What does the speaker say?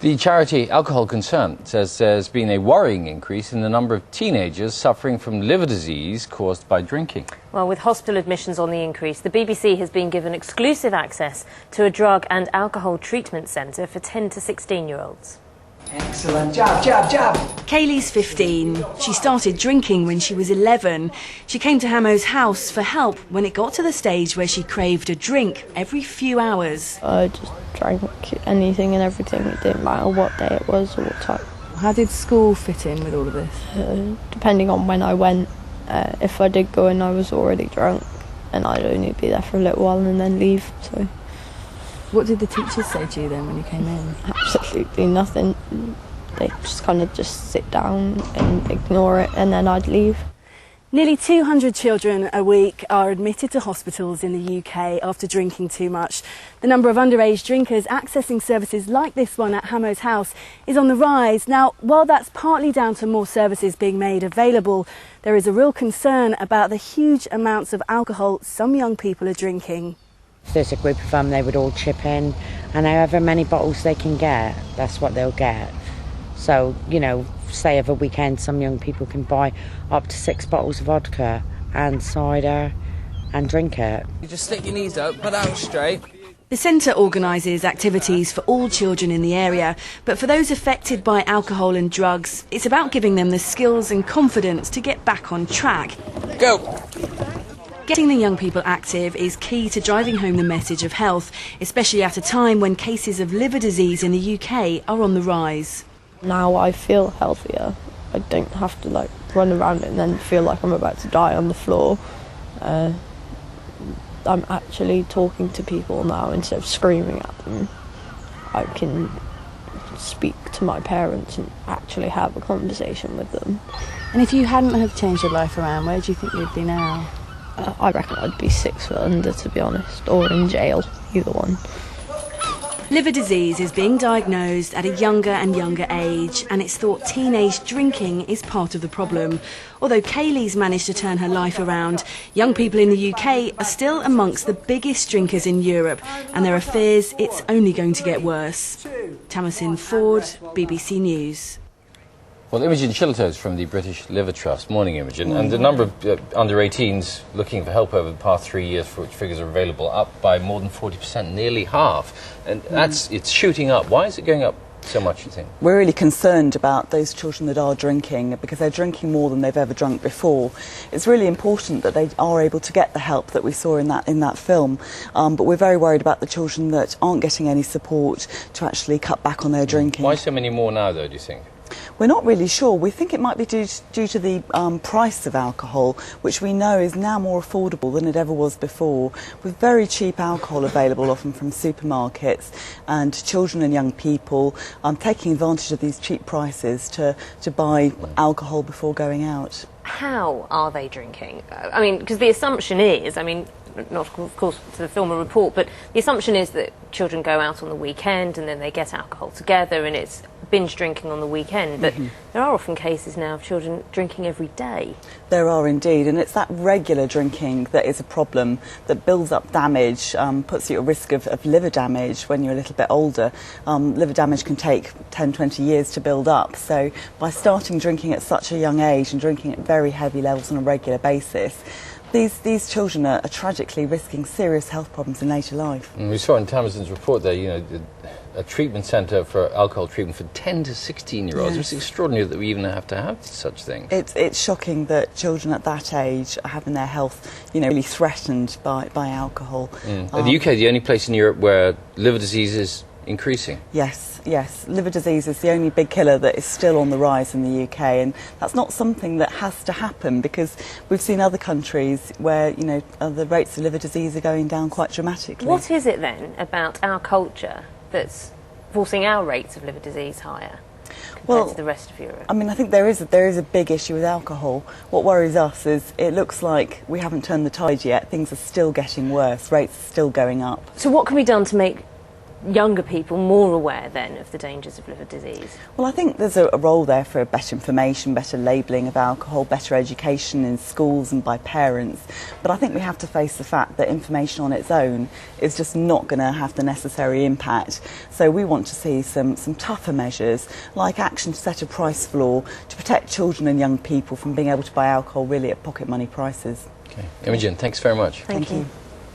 The charity Alcohol Concern says there's been a worrying increase in the number of teenagers suffering from liver disease caused by drinking. Well, with hospital admissions on the increase, the BBC has been given exclusive access to a drug and alcohol treatment centre for 10 to 16-year-olds. Excellent. Jab, jab, jab. Kaylee's 15. She started drinking when she was 11. She came to Hamoaze House for help when it got to the stage where she craved a drink every few hours. I just drank anything and everything. It didn't matter what day it was or what time. How did school fit in with all of this? Depending on when I went, if I did go in, I was already drunk, and I'd only be there for a little while and then leave. So. What did the teachers say to you then when you came in? Absolutely nothing. They just kind of just sit down and ignore it, and then I'd leave. Nearly 200 children a week are admitted to hospitals in the UK after drinking too much. The number of underage drinkers accessing services like this one at Hamoaze House is on the rise. Now, while that's partly down to more services being made available, there is a real concern about the huge amounts of alcohol some young people are drinking. If there's a group of them, they would all chip in, and however many bottles they can get, that's what they'll get. So, you know, say over a weekend, some young people can buy up to 6 bottles of vodka and cider and drink it. You just stick your knees up, put out straight. The centre organises activities for all children in the area, but for those affected by alcohol and drugs, it's about giving them the skills and confidence to get back on track. Go! Getting the young people active is key to driving home the message of health, especially at a time when cases of liver disease in the UK are on the rise. Now I feel healthier. I don't have to run around and then feel like I'm about to die on the floor. I'm actually talking to people now instead of screaming at them. I can speak to my parents and actually have a conversation with them. And if you hadn't have changed your life around, where do you think you'd be now? I reckon I'd be 6 foot under, to be honest, or in jail, either one. Liver disease is being diagnosed at a younger and younger age, and it's thought teenage drinking is part of the problem. Although Kaylee's managed to turn her life around, young people in the UK are still amongst the biggest drinkers in Europe, and there are fears it's only going to get worse. TAMASIN Ford, BBC News. Well, Imogen SHILLITO is from the British Liver Trust. Morning, Imogen. And the number of under-18s looking for help over the past 3 years, for which figures are available, up by more than 40%, nearly half. And it's shooting up. Why is it going up so much, you think? We're really concerned about those children that are drinking, because they're drinking more than they've ever drunk before. It's really important that they are able to get the help that we saw in that film, but we're very worried about the children that aren't getting any support to actually cut back on their drinking. Why so many more now, though, do you think? We're not really sure. We think it might be due to the price of alcohol, which we know is now more affordable than it ever was before, with very cheap alcohol available often from supermarkets, and children and young people taking advantage of these cheap prices to buy alcohol before going out. How are they drinking? I mean, because the assumption is, not of course to film a report, but the assumption is that children go out on the weekend and then they get alcohol together and it's binge drinking on the weekend, but there are often cases now of children drinking every day. There are indeed, and it's that regular drinking that is a problem, that builds up damage, puts you at risk of liver damage when you're a little bit older. Liver damage can take 10, 20 years to build up, so by starting drinking at such a young age and drinking at very heavy levels on a regular basis, these children are tragically risking serious health problems in later life. And we saw in TAMASIN's report there, you know, a treatment centre for alcohol treatment for 10 to 16-year-olds. Yes. It's extraordinary that we even have to have such things. It's shocking that children at that age are having their health, you know, really threatened by alcohol. The UK is the only place in Europe where liver disease is increasing. Yes. Liver disease is the only big killer that is still on the rise in the UK, and that's not something that has to happen, because we've seen other countries where, you know, the rates of liver disease are going down quite dramatically. What is it then about our culture that's forcing our rates of liver disease higher compared to the rest of Europe? I mean, I think there is a big issue with alcohol. What worries us is it looks like we haven't turned the tide yet. Things are still getting worse. Rates are still going up. So what can be done to make younger people more aware then of the dangers of liver disease? Well, I think there's a role there for better information, better labelling of alcohol, better education in schools and by parents. But I think we have to face the fact that information on its own is just not going to have the necessary impact. So we want to see some tougher measures, like action to set a price floor to protect children and young people from being able to buy alcohol really at pocket money prices. Okay. Imogen, thanks very much. Thank you.